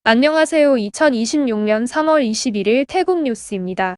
안녕하세요. 2026년 3월 21일 태국 뉴스입니다.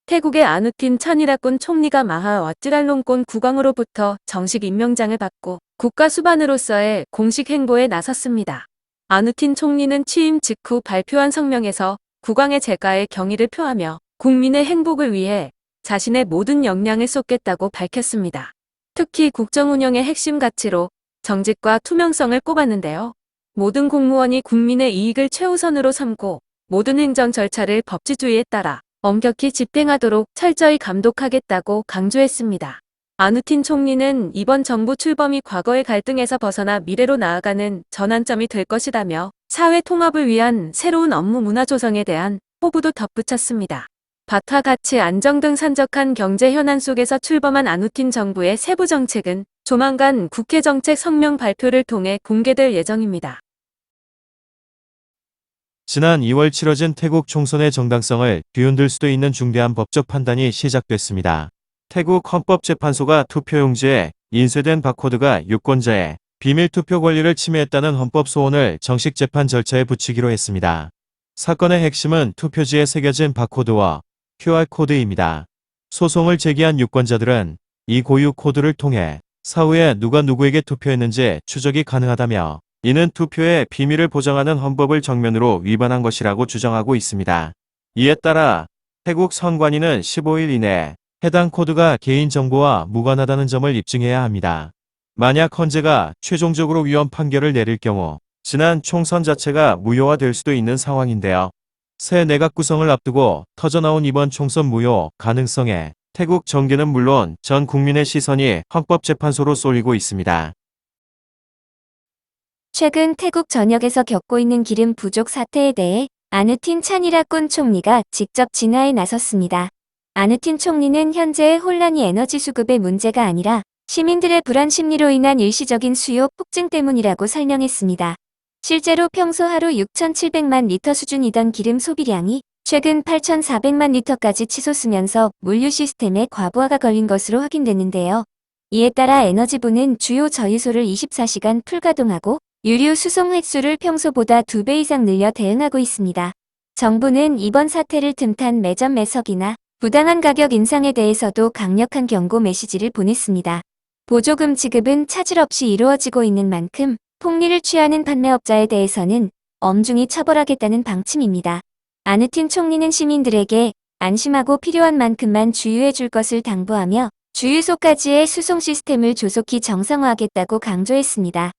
태국의 아누틴 차니라군 총리가 마하 와찌랄롱권 국왕으로부터 정식 임명장을 받고 국가 수반으로서의 공식 행보에 나섰습니다. 아누틴 총리는 취임 직후 발표한 성명에서 국왕의 재가에 경의를 표하며 국민의 행복을 위해 자신의 모든 역량을 쏟겠다고 밝혔습니다. 특히 국정 운영의 핵심 가치로 정직과 투명성을 꼽았는데요. 모든 공무원이 국민의 이익을 최우선으로 삼고 모든 행정 절차를 법치주의에 따라 엄격히 집행하도록 철저히 감독하겠다고 강조했습니다. 아누틴 총리는 이번 정부 출범이 과거의 갈등에서 벗어나 미래로 나아가는 전환점이 될 것이라며 사회 통합을 위한 새로운 업무 문화 조성에 대한 포부도 덧붙였습니다. 밭과 같이 안정 등 산적한 경제 현안 속에서 출범한 아누틴 정부의 세부 정책은 조만간 국회 정책 성명 발표를 통해 공개될 예정입니다. 지난 2월 치러진 태국 총선의 정당성을 뒤흔들 수도 있는 중대한 법적 판단이 시작됐습니다. 태국 헌법재판소가 투표용지에 인쇄된 바코드가 유권자의 비밀 투표 권리를 침해했다는 헌법 소원을 정식 재판 절차에 붙이기로 했습니다. 사건의 핵심은 투표지에 새겨진 바코드와 QR코드입니다. 소송을 제기한 유권자들은 이 고유 코드를 통해 사후에 누가 누구에게 투표했는지 추적이 가능하다며 이는 투표의 비밀을 보장하는 헌법을 정면으로 위반한 것이라고 주장하고 있습니다. 이에 따라 태국 선관위는 15일 이내에 해당 코드가 개인정보와 무관하다는 점을 입증해야 합니다. 만약 헌재가 최종적으로 위헌 판결을 내릴 경우 지난 총선 자체가 무효화될 수도 있는 상황인데요. 새 내각 구성을 앞두고 터져나온 이번 총선 무효 가능성에 태국 정계는 물론 전 국민의 시선이 헌법재판소로 쏠리고 있습니다. 최근 태국 전역에서 겪고 있는 기름 부족 사태에 대해 아누틴 차니라군 총리가 직접 진화에 나섰습니다. 아누틴 총리는 현재의 혼란이 에너지 수급의 문제가 아니라 시민들의 불안 심리로 인한 일시적인 수요 폭증 때문이라고 설명했습니다. 실제로 평소 하루 6,700만 리터 수준이던 기름 소비량이 최근 8,400만 리터까지 치솟으면서 물류 시스템에 과부하가 걸린 것으로 확인됐는데요. 이에 따라 에너지부는 주요 저유소를 24시간 풀가동하고 유류 수송 횟수를 평소보다 2배 이상 늘려 대응하고 있습니다. 정부는 이번 사태를 틈탄 매점 매석이나 부당한 가격 인상에 대해서도 강력한 경고 메시지를 보냈습니다. 보조금 지급은 차질 없이 이루어지고 있는 만큼 폭리를 취하는 판매업자에 대해서는 엄중히 처벌하겠다는 방침입니다. 아누틴 총리는 시민들에게 안심하고 필요한 만큼만 주유해 줄 것을 당부하며 주유소까지의 수송 시스템을 조속히 정상화하겠다고 강조했습니다.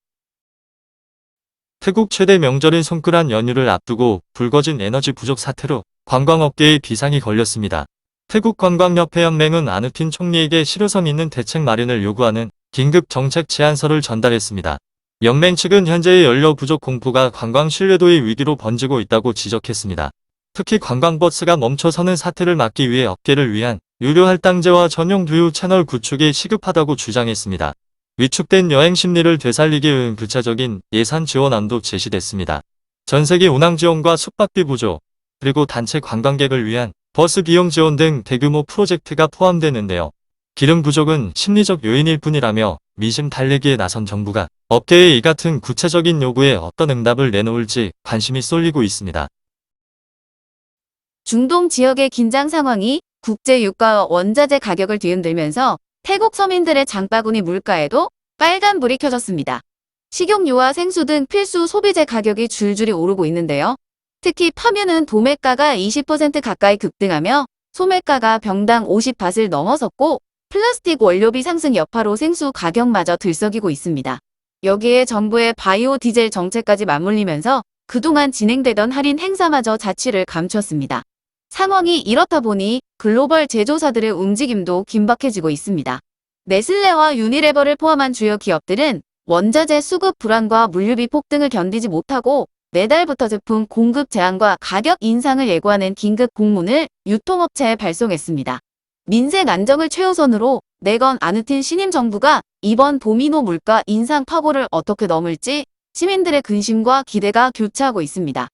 태국 최대 명절인 송크란 연휴를 앞두고 불거진 에너지 부족 사태로 관광업계에 비상이 걸렸습니다. 태국관광협회연맹은 아누틴 총리에게 실효성 있는 대책 마련을 요구하는 긴급 정책 제안서를 전달했습니다. 연맹 측은 현재의 연료 부족 공포가 관광 신뢰도의 위기로 번지고 있다고 지적했습니다. 특히 관광버스가 멈춰서는 사태를 막기 위해 업계를 위한 유료 할당제와 전용 두유 채널 구축이 시급하다고 주장했습니다. 위축된 여행 심리를 되살리기 위한 구체적인 예산 지원안도 제시됐습니다. 전세기 운항 지원과 숙박비 보조, 그리고 단체 관광객을 위한 버스 비용 지원 등 대규모 프로젝트가 포함되는데요. 기름 부족은 심리적 요인일 뿐이라며 민심 달래기에 나선 정부가 업계의 이 같은 구체적인 요구에 어떤 응답을 내놓을지 관심이 쏠리고 있습니다. 중동 지역의 긴장 상황이 국제 유가와 원자재 가격을 뒤흔들면서 태국 서민들의 장바구니 물가에도 빨간불이 켜졌습니다. 식용유와 생수 등 필수 소비재 가격이 줄줄이 오르고 있는데요. 특히 파묘는 도매가가 20% 가까이 급등하며 소매가가 병당 50밭을 넘어섰고 플라스틱 원료비 상승 여파로 생수 가격마저 들썩이고 있습니다. 여기에 정부의 바이오 디젤 정책까지 맞물리면서 그동안 진행되던 할인 행사마저 자취를 감췄습니다. 상황이 이렇다 보니 글로벌 제조사들의 움직임도 긴박해지고 있습니다. 네슬레와 유니레버를 포함한 주요 기업들은 원자재 수급 불안과 물류비 폭등을 견디지 못하고 내달부터 제품 공급 제한과 가격 인상을 예고하는 긴급 공문을 유통업체에 발송했습니다. 민생 안정을 최우선으로 내건 아누틴 신임 정부가 이번 도미노 물가 인상 파고를 어떻게 넘을지 시민들의 근심과 기대가 교차하고 있습니다.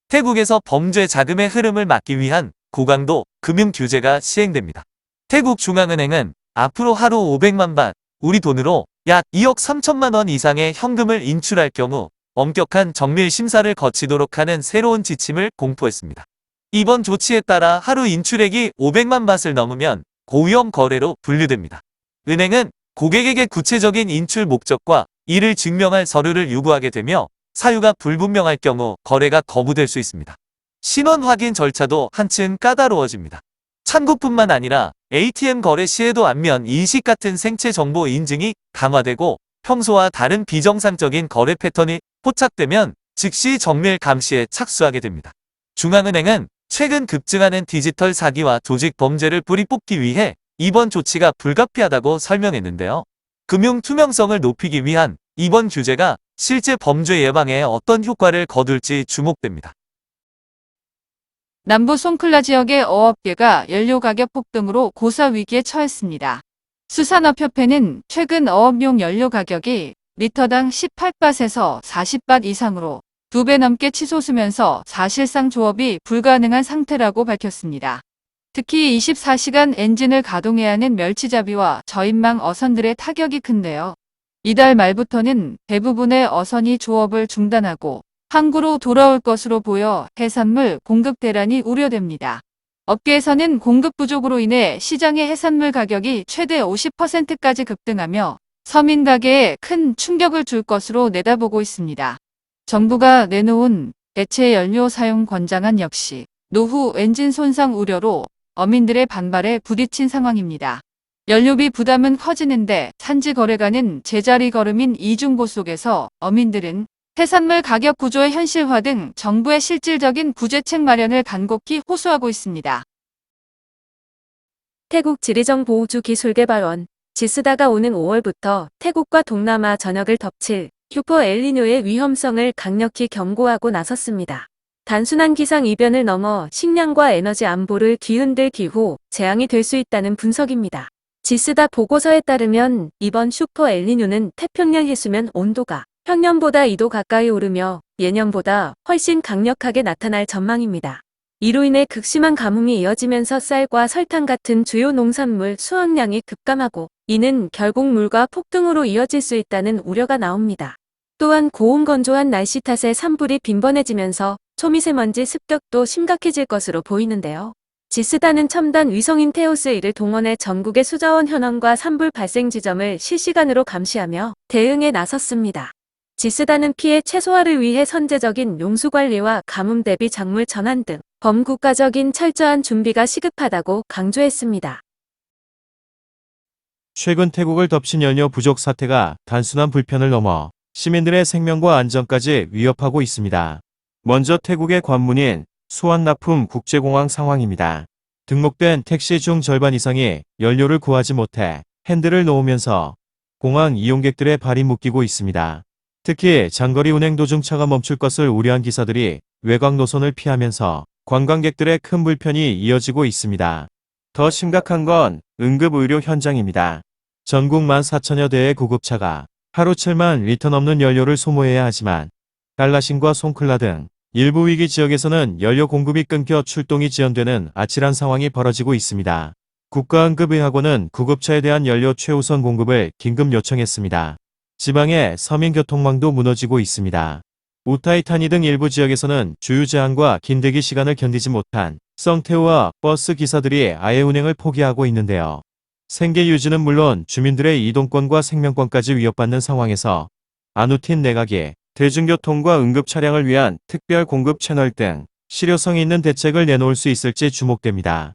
태국에서 범죄 자금의 흐름을 막기 위한 고강도 금융 규제가 시행됩니다. 태국 중앙은행은 앞으로 하루 500만 바, 우리 돈으로 약 2억 3천만 원 이상의 현금을 인출할 경우 엄격한 정밀 심사를 거치도록 하는 새로운 지침을 공포했습니다. 이번 조치에 따라 하루 인출액이 500만 밭을 넘으면 고위험 거래로 분류됩니다. 은행은 고객에게 구체적인 인출 목적과 이를 증명할 서류를 요구하게 되며 사유가 불분명할 경우 거래가 거부될 수 있습니다. 신원 확인 절차도 한층 까다로워집니다. 창구뿐만 아니라 ATM 거래 시에도 안면 인식 같은 생체 정보 인증이 강화되고 평소와 다른 비정상적인 거래 패턴이 포착되면 즉시 정밀 감시에 착수하게 됩니다. 중앙은행은 최근 급증하는 디지털 사기와 조직 범죄를 뿌리 뽑기 위해 이번 조치가 불가피하다고 설명했는데요. 금융 투명성을 높이기 위한 이번 규제가 실제 범죄 예방에 어떤 효과를 거둘지 주목됩니다. 남부 송클라 지역의 어업계가 연료 가격 폭등으로 고사 위기에 처했습니다. 수산업협회는 최근 어업용 연료 가격이 리터당 18밭에서 40밭 이상으로 2배 넘게 치솟으면서 사실상 조업이 불가능한 상태라고 밝혔습니다. 특히 24시간 엔진을 가동해야 하는 멸치잡이와 저인망 어선들의 타격이 큰데요. 이달 말부터는 대부분의 어선이 조업을 중단하고 항구로 돌아올 것으로 보여 해산물 공급 대란이 우려됩니다. 업계에서는 공급 부족으로 인해 시장의 해산물 가격이 최대 50%까지 급등하며 서민 가게에 큰 충격을 줄 것으로 내다보고 있습니다. 정부가 내놓은 대체 연료 사용 권장안 역시 노후 엔진 손상 우려로 어민들의 반발에 부딪힌 상황입니다. 연료비 부담은 커지는데 산지 거래가는 제자리 걸음인 이중고 속에서 어민들은 해산물 가격 구조의 현실화 등 정부의 실질적인 구제책 마련을 간곡히 호소하고 있습니다. 태국 지리정보우주 기술개발원 지스다가 오는 5월부터 태국과 동남아 전역을 덮칠 슈퍼 엘니뇨의 위험성을 강력히 경고하고 나섰습니다. 단순한 기상 이변을 넘어 식량과 에너지 안보를 뒤흔들 기후 재앙이 될 수 있다는 분석입니다. 지스다 보고서에 따르면 이번 슈퍼 엘니뇨는 태평양 해수면 온도가 평년보다 2도 가까이 오르며 예년보다 훨씬 강력하게 나타날 전망입니다. 이로 인해 극심한 가뭄이 이어지면서 쌀과 설탕 같은 주요 농산물 수확량이 급감하고 이는 결국 물가 폭등으로 이어질 수 있다는 우려가 나옵니다. 또한 고온 건조한 날씨 탓에 산불이 빈번해지면서 초미세먼지 습격도 심각해질 것으로 보이는데요. 지스다는 첨단 위성인 테오스1을 동원해 전국의 수자원 현황과 산불 발생 지점을 실시간으로 감시하며 대응에 나섰습니다. 지스다는 피해 최소화를 위해 선제적인 용수관리와 가뭄 대비 작물 전환 등 범국가적인 철저한 준비가 시급하다고 강조했습니다. 최근 태국을 덮친 연료 부족 사태가 단순한 불편을 넘어 시민들의 생명과 안전까지 위협하고 있습니다. 먼저 태국의 관문인 수완나품 국제공항 상황입니다. 등록된 택시 중 절반 이상이 연료를 구하지 못해 핸들을 놓으면서 공항 이용객들의 발이 묶이고 있습니다. 특히 장거리 운행 도중 차가 멈출 것을 우려한 기사들이 외곽 노선을 피하면서 관광객들의 큰 불편이 이어지고 있습니다. 더 심각한 건 응급의료 현장입니다. 전국 14,000여 대의 구급차가 하루 7만 리터 넘는 연료를 소모해야 하지만 달라신과 송클라 등 일부 위기 지역에서는 연료 공급이 끊겨 출동이 지연되는 아찔한 상황이 벌어지고 있습니다. 국가응급의학원은 구급차에 대한 연료 최우선 공급을 긴급 요청했습니다. 지방의 서민교통망도 무너지고 있습니다. 우타이타니 등 일부 지역에서는 주유 제한과 긴 대기 시간을 견디지 못한 썽태우와 버스 기사들이 아예 운행을 포기하고 있는데요. 생계 유지는 물론 주민들의 이동권과 생명권까지 위협받는 상황에서 아누틴 내각이 대중교통과 응급 차량을 위한 특별 공급 채널 등 실효성 있는 대책을 내놓을 수 있을지 주목됩니다.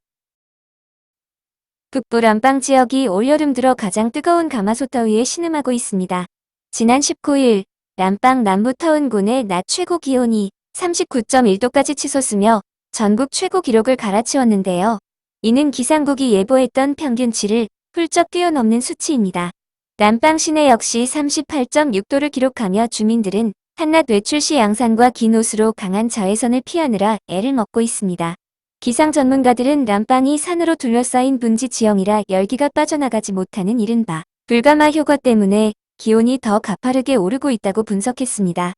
북부 람빵 지역이 올여름 들어 가장 뜨거운 가마솥더위에 신음하고 있습니다. 지난 19일 람빵 남부타운군의 낮 최고 기온이 39.1도까지 치솟으며 전국 최고 기록을 갈아치웠는데요. 이는 기상국이 예보했던 평균치를 훌쩍 뛰어넘는 수치입니다. 람빵 시내 역시 38.6도를 기록하며 주민들은 한낮 외출 시 양산과 긴 옷으로 강한 자외선을 피하느라 애를 먹고 있습니다. 기상 전문가들은 람빵이 산으로 둘러싸인 분지 지형이라 열기가 빠져나가지 못하는 이른바 불가마 효과 때문에 기온이 더 가파르게 오르고 있다고 분석했습니다.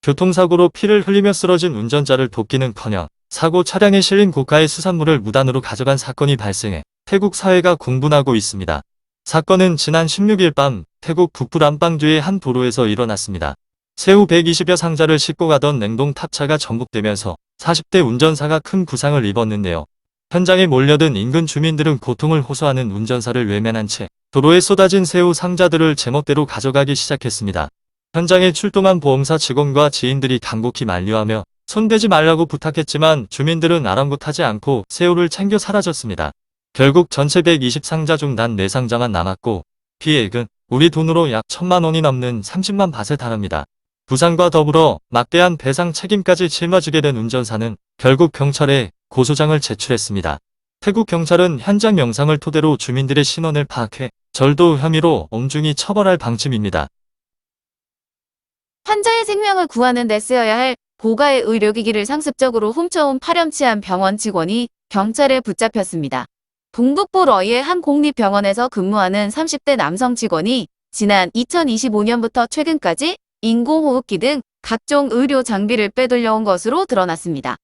교통사고로 피를 흘리며 쓰러진 운전자를 돕기는커녕 사고 차량에 실린 고가의 수산물을 무단으로 가져간 사건이 발생해 태국 사회가 공분하고 있습니다. 사건은 지난 16일 밤 태국 북부 람빵주의 한 도로에서 일어났습니다. 새우 120여 상자를 싣고 가던 냉동 탑차가 전복되면서 40대 운전사가 큰 부상을 입었는데요. 현장에 몰려든 인근 주민들은 고통을 호소하는 운전사를 외면한 채 도로에 쏟아진 새우 상자들을 제멋대로 가져가기 시작했습니다. 현장에 출동한 보험사 직원과 지인들이 간곡히 만류하며 손대지 말라고 부탁했지만 주민들은 아랑곳하지 않고 새우를 챙겨 사라졌습니다. 결국 전체 120상자 중 단 4상자만 남았고 피해액은 우리 돈으로 약 1,000만 원이 넘는 30만 밭에 달합니다. 부상과 더불어 막대한 배상 책임까지 짊어지게 된 운전사는 결국 경찰에 고소장을 제출했습니다. 태국 경찰은 현장 영상을 토대로 주민들의 신원을 파악해 절도 혐의로 엄중히 처벌할 방침입니다. 환자의 생명을 구하는 데 쓰여야 할 고가의 의료기기를 상습적으로 훔쳐온 파렴치한 병원 직원이 경찰에 붙잡혔습니다. 동북부 러이의 한 공립병원에서 근무하는 30대 남성 직원이 지난 2025년부터 최근까지 인공호흡기 등 각종 의료 장비를 빼돌려온 것으로 드러났습니다.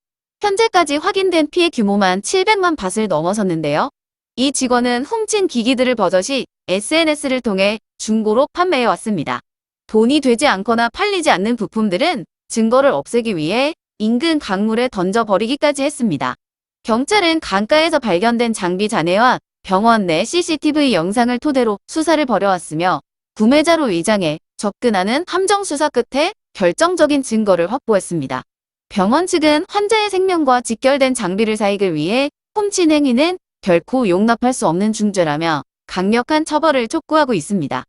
현재까지 확인된 피해 규모만 700만 밭을 넘어섰는데요. 이 직원은 훔친 기기들을 버젓이 SNS를 통해 중고로 판매해왔습니다. 돈이 되지 않거나 팔리지 않는 부품들은 증거를 없애기 위해 인근 강물에 던져버리기까지 했습니다. 경찰은 강가에서 발견된 장비 잔해와 병원 내 CCTV 영상을 토대로 수사를 벌여왔으며 구매자로 위장해 접근하는 함정 수사 끝에 결정적인 증거를 확보했습니다. 병원 측은 환자의 생명과 직결된 장비를 사익을 위해 훔친 행위는 결코 용납할 수 없는 중죄라며 강력한 처벌을 촉구하고 있습니다.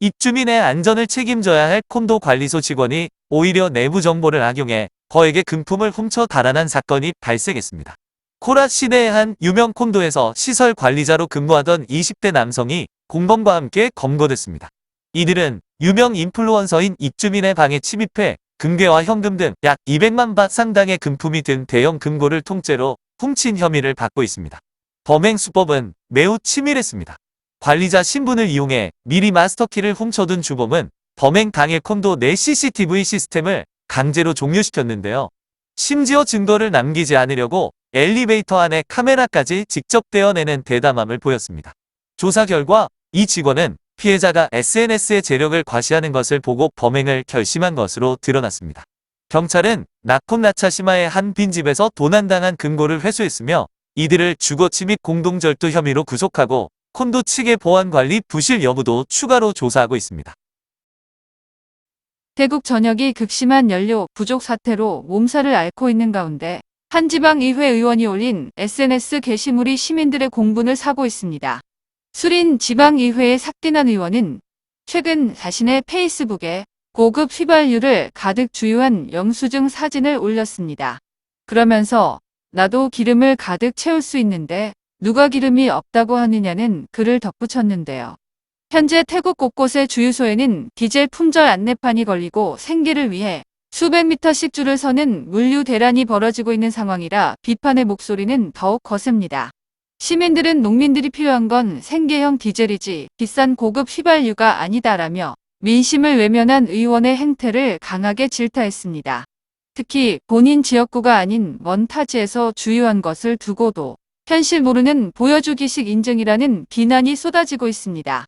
입주민의 안전을 책임져야 할 콘도 관리소 직원이 오히려 내부 정보를 악용해 거액의 금품을 훔쳐 달아난 사건이 발생했습니다. 코라 시내의 한 유명 콘도에서 시설 관리자로 근무하던 20대 남성이 공범과 함께 검거됐습니다. 이들은 유명 인플루언서인 입주민의 방에 침입해 금괴와 현금 등 약 200만 바 상당의 금품이 든 대형 금고를 통째로 훔친 혐의를 받고 있습니다. 범행 수법은 매우 치밀했습니다. 관리자 신분을 이용해 미리 마스터키를 훔쳐둔 주범은 범행 당일 콘도 내 CCTV 시스템을 강제로 종료시켰는데요. 심지어 증거를 남기지 않으려고 엘리베이터 안에 카메라까지 직접 떼어내는 대담함을 보였습니다. 조사 결과 이 직원은 피해자가 SNS에 재력을 과시하는 것을 보고 범행을 결심한 것으로 드러났습니다. 경찰은 나콘나차시마의 한 빈집에서 도난당한 금고를 회수했으며 이들을 주거치 및 공동절도 혐의로 구속하고 콘도 측의 보안관리 부실 여부도 추가로 조사하고 있습니다. 태국 전역이 극심한 연료 부족 사태로 몸살을 앓고 있는 가운데 한 지방의회 의원이 올린 SNS 게시물이 시민들의 공분을 사고 있습니다. 수린 지방의회의 삭디난 의원은 최근 자신의 페이스북에 고급 휘발유를 가득 주유한 영수증 사진을 올렸습니다. 그러면서 나도 기름을 가득 채울 수 있는데 누가 기름이 없다고 하느냐는 글을 덧붙였는데요. 현재 태국 곳곳의 주유소에는 디젤 품절 안내판이 걸리고 생계를 위해 수백 미터씩 줄을 서는 물류 대란이 벌어지고 있는 상황이라 비판의 목소리는 더욱 거셉니다. 시민들은 농민들이 필요한 건 생계형 디젤이지 비싼 고급 휘발유가 아니다라며 민심을 외면한 의원의 행태를 강하게 질타했습니다. 특히 본인 지역구가 아닌 먼 타지에서 주유한 것을 두고도 현실 모르는 보여주기식 인증이라는 비난이 쏟아지고 있습니다.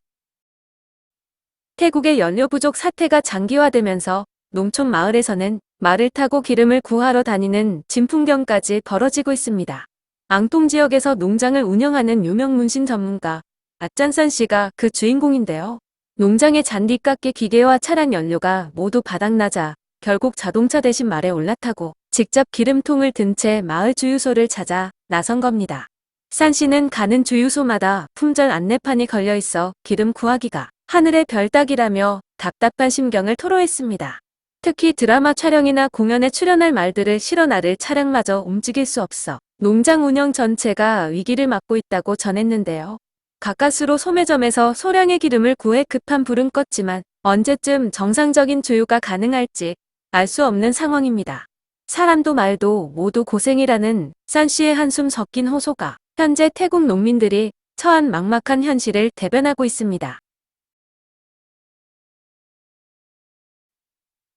태국의 연료 부족 사태가 장기화되면서 농촌 마을에서는 말을 타고 기름을 구하러 다니는 진풍경까지 벌어지고 있습니다. 앙통 지역에서 농장을 운영하는 유명 문신 전문가 아짠산 씨가 그 주인공인데요. 농장의 잔디깎기 기계와 차량 연료가 모두 바닥나자 결국 자동차 대신 말에 올라타고 직접 기름통을 든 채 마을 주유소를 찾아 나선 겁니다. 산 씨는 가는 주유소마다 품절 안내판이 걸려 있어 기름 구하기가 하늘의 별 따기라며 답답한 심경을 토로했습니다. 특히 드라마 촬영이나 공연에 출연할 말들을 실어 나를 차량마저 움직일 수 없어 농장 운영 전체가 위기를 맞고 있다고 전했는데요. 가까스로 소매점에서 소량의 기름을 구해 급한 불은 껐지만 언제쯤 정상적인 주유가 가능할지 알 수 없는 상황입니다. 사람도 말도 모두 고생이라는 산 씨의 한숨 섞인 호소가 현재 태국 농민들이 처한 막막한 현실을 대변하고 있습니다.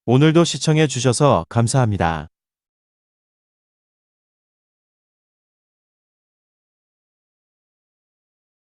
오늘도 시청해 주셔서 감사합니다.